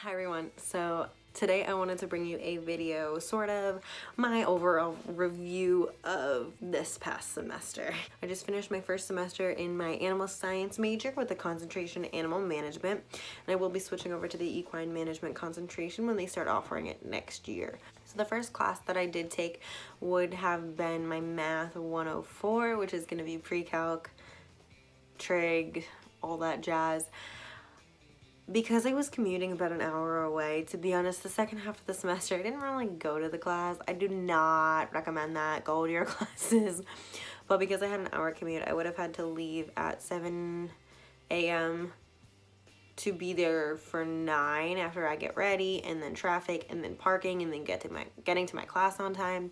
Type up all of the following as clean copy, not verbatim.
Hi everyone, so today I wanted to bring you a video, sort of my overall review of this past semester. I just finished my first semester in my animal science major with a concentration in animal management, and I will be switching over to the equine management concentration when they start offering it next year. So the first class that I did take would have been my Math 104, which is going to be pre-calc, trig, all that jazz. Because I was commuting about an hour away, to be honest, the second half of the semester, I didn't really go to the class. I do not recommend that. Go to your classes. But because I had an hour commute, I would have had to leave at 7 a.m. to be there for 9 after I get ready, and then traffic, and then parking, and then getting to my class on time.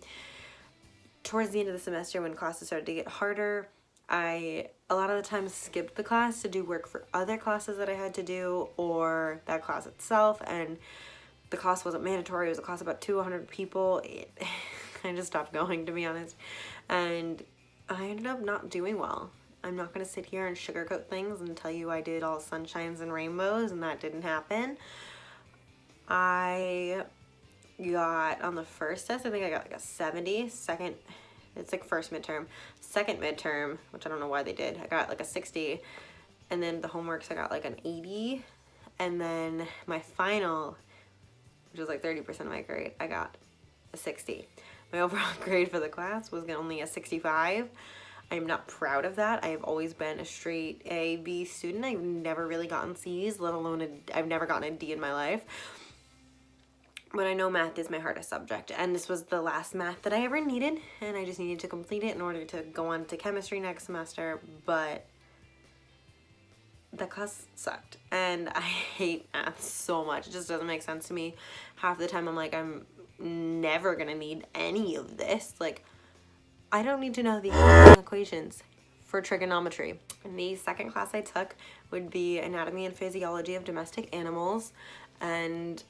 Towards the end of the semester, when classes started to get harder, I a lot of the times skipped the class to do work for other classes that I had to do, or that class itself, and the class wasn't mandatory. It was a class about 200 people. I just stopped going, to be honest, and I ended up not doing well. I'm not going to sit here and sugarcoat things and tell you I did all sunshines and rainbows, and that didn't happen. I got, on the first test, I think I got like a 70. It's like first midterm. Second midterm, which I don't know why they did, I got like a 60. And then the homeworks, I got like an 80. And then my final, which was like 30% of my grade, I got a 60. My overall grade for the class was only a 65. I'm not proud of that. I have always been a straight A, B student. I've never really gotten C's, let alone I've never gotten a D in my life. But I know math is my hardest subject, and this was the last math that I ever needed, and I just needed to complete it in order to go on to chemistry next semester. But that class sucked, and I hate math so much. It just doesn't make sense to me. Half the time I'm like, I'm never gonna need any of this. Like, I don't need to know the equations for trigonometry. And the second class I took would be anatomy and physiology of domestic animals, and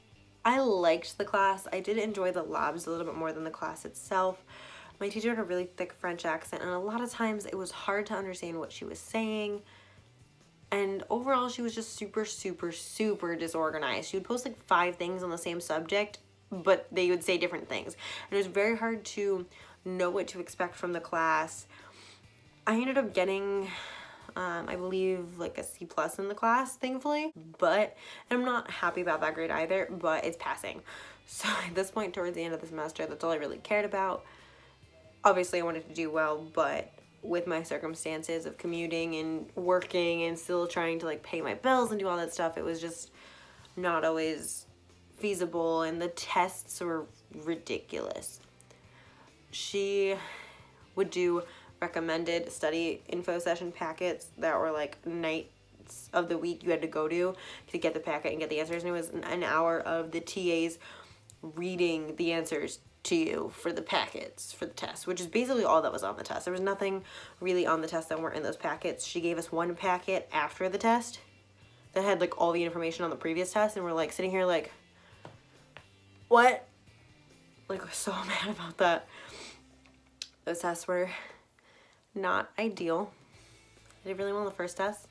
I liked the class. I did enjoy the labs a little bit more than the class itself. My teacher had a really thick French accent, and a lot of times it was hard to understand what she was saying. And overall, she was just super, super, super disorganized. She would post like 5 things on the same subject, but they would say different things. And it was very hard to know what to expect from the class. I ended up getting I believe like a C+ in the class, thankfully, but I'm not happy about that grade either, but it's passing. So at this point, towards the end of the semester, that's all I really cared about. Obviously I wanted to do well, but with my circumstances of commuting and working and still trying to like pay my bills and do all that stuff, it was just not always feasible, and the tests were ridiculous. She would do recommended study info session packets that were like nights of the week you had to go to get the packet and get the answers, and it was an hour of the TAs reading the answers to you for the packets for the test, which is basically all that was on the test. There was nothing really on the test that weren't in those packets. She gave us one packet after the test that had like all the information on the previous test, and we're like sitting here like, what? Like, I was so mad about that. Those tests were not ideal. I did really well on the first test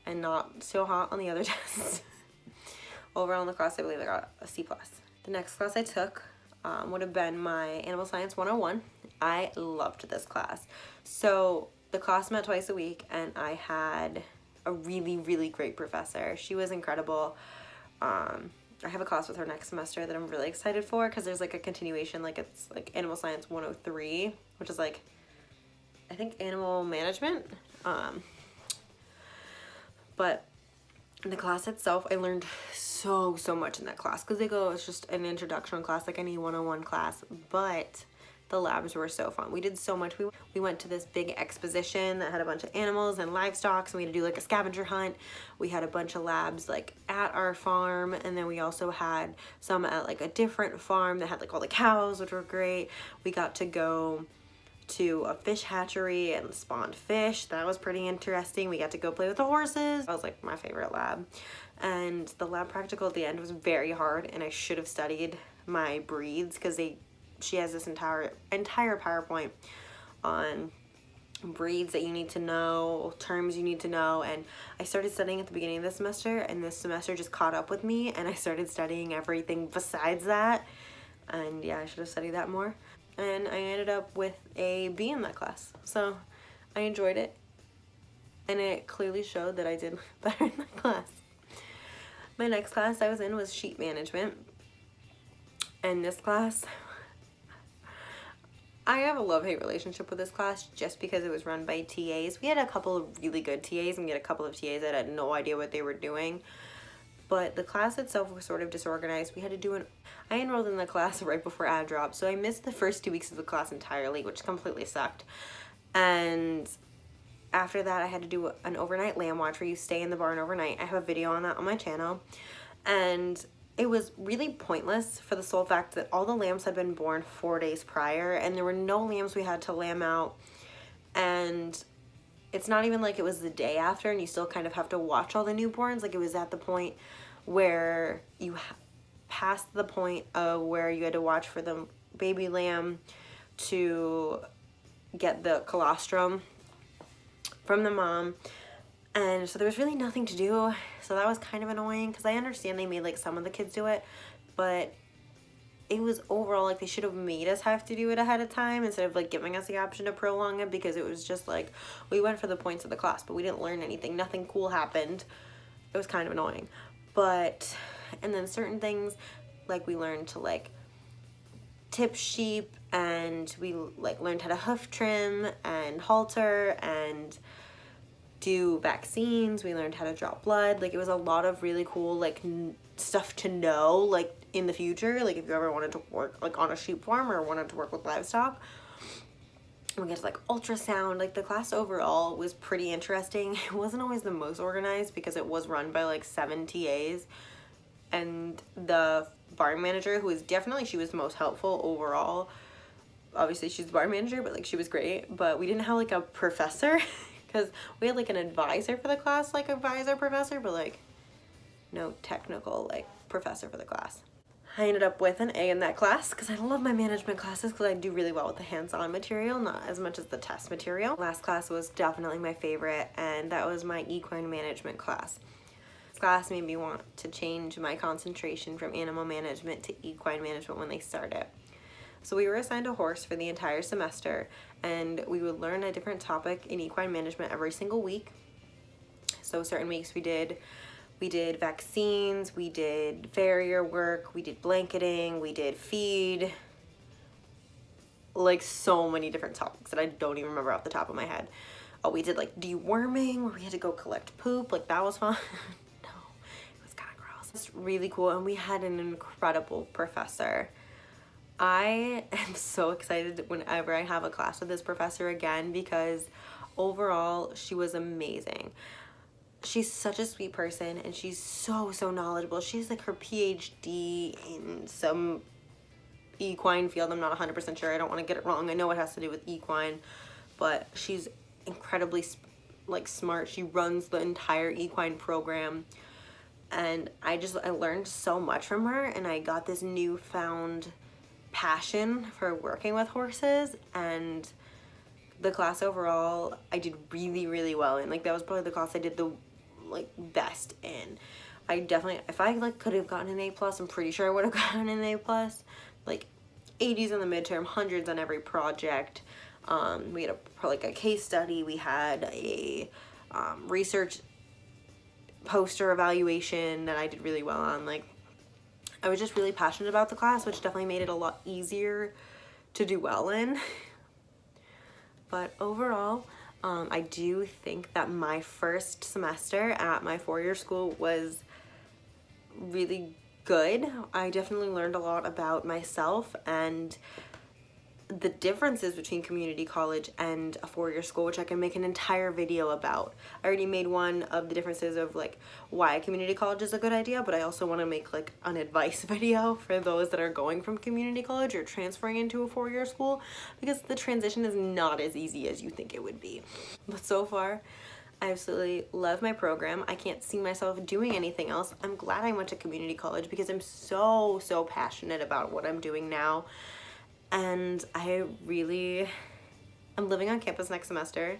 and not so hot on the other tests. Overall in the class, I believe I got a C+. The next class I took would have been my Animal Science 101. I loved this class. So the class met twice a week, and I had a really, really great professor. She was incredible. I have a class with her next semester that I'm really excited for, because there's like a continuation, like it's like Animal Science 103, which is like, I think, animal management. But in the class itself, I learned so much in that class, because it's just an introduction class like any 101 class, but the labs were so fun. We did so much. We went to this big exposition that had a bunch of animals and livestock, so we had to do like a scavenger hunt. We had a bunch of labs like at our farm, and then we also had some at like a different farm that had like all the cows, which were great. We got to go to a fish hatchery and spawned fish. That was pretty interesting. We got to go play with the horses. That was like my favorite lab. And the lab practical at the end was very hard, and I should have studied my breeds, because she has this entire PowerPoint on breeds that you need to know, terms you need to know. And I started studying at the beginning of the semester, and this semester just caught up with me, and I started studying everything besides that. And yeah, I should have studied that more. And I ended up with a B in that class. So I enjoyed it, and it clearly showed that I did better in that class. My next class I was in was sheet management. And this class, I have a love-hate relationship with this class just because it was run by TAs. We had a couple of really good TAs, and we had a couple of TAs that had no idea what they were doing. But the class itself was sort of disorganized. We had to do I enrolled in the class right before ad drop, so I missed the first 2 weeks of the class entirely, which completely sucked. And after that, I had to do an overnight lamb watch where you stay in the barn overnight. I have a video on that on my channel. And it was really pointless for the sole fact that all the lambs had been born 4 days prior, and there were no lambs we had to lamb out. And it's not even like it was the day after and you still kind of have to watch all the newborns. Like, it was at the point where you passed the point of where you had to watch for the baby lamb to get the colostrum from the mom. And so there was really nothing to do. So that was kind of annoying, because I understand they made like some of the kids do it, but it was overall like they should have made us have to do it ahead of time instead of like giving us the option to prolong it, because it was just like we went for the points of the class, but we didn't learn anything. Nothing cool happened. It was kind of annoying. But, and then certain things, like we learned to like tip sheep, and we like learned how to hoof trim and halter and do vaccines. We learned how to draw blood. Like, it was a lot of really cool like stuff to know, like in the future, like if you ever wanted to work like on a sheep farm or wanted to work with livestock. We get to like ultrasound. Like, the class overall was pretty interesting. It wasn't always the most organized because it was run by like 7 TAs, and the barn manager, who was definitely, she was the most helpful overall. Obviously she's the barn manager, but like she was great. But we didn't have like a professor because we had like an advisor for the class, like advisor professor, but like no technical like professor for the class. I ended up with an A in that class because I love my management classes because I do really well with the hands-on material, not as much as the test material. Last class was definitely my favorite, and that was my equine management class. This class made me want to change my concentration from animal management to equine management when they started. So we were assigned a horse for the entire semester, and we would learn a different topic in equine management every single week. So certain weeks we did vaccines, we did farrier work, we did blanketing, we did feed, like so many different topics that I don't even remember off the top of my head. Oh, we did like deworming, where we had to go collect poop. Like, that was fun. No, it was kind of gross. It's really cool, and we had an incredible professor. I am so excited whenever I have a class with this professor again, because overall she was amazing. She's such a sweet person, and she's so knowledgeable. She's like her PhD in some equine field. I'm not 100% sure. I don't want to get it wrong. I know it has to do with equine, but she's incredibly like smart. She runs the entire equine program, and I learned so much from her, and I got this newfound passion for working with horses. And the class overall I did really well in. Like, that was probably the class I did the like best in. I definitely, if I like could have gotten an A+, I'm pretty sure I would have gotten an A+. Like 80s on the midterm, 100s on every project. We had a case study. We had a research poster evaluation that I did really well on. Like, I was just really passionate about the class, which definitely made it a lot easier to do well in. But overall, I do think that my first semester at my four-year school was really good. I definitely learned a lot about myself and the differences between community college and a four-year school, which I can make an entire video about. I already made one of the differences of like why community college is a good idea, but I also want to make like an advice video for those that are going from community college or transferring into a four-year school, because the transition is not as easy as you think it would be. But so far, I absolutely love my program. I can't see myself doing anything else. I'm glad I went to community college because I'm so passionate about what I'm doing now. And I really I'm living on campus next semester,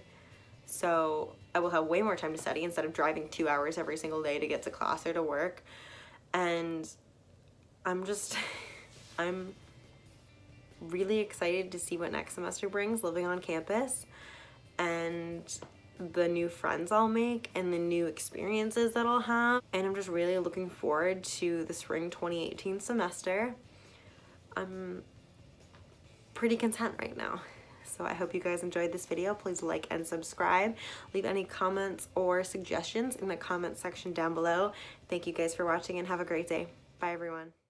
so I will have way more time to study instead of driving 2 hours every single day to get to class or to work. And I'm just, I'm really excited to see what next semester brings living on campus, and the new friends I'll make and the new experiences that I'll have. And I'm just really looking forward to the spring 2018 semester. I'm pretty content right now. So I hope you guys enjoyed this video. Please like and subscribe. Leave any comments or suggestions in the comment section down below. Thank you guys for watching and have a great day. Bye everyone.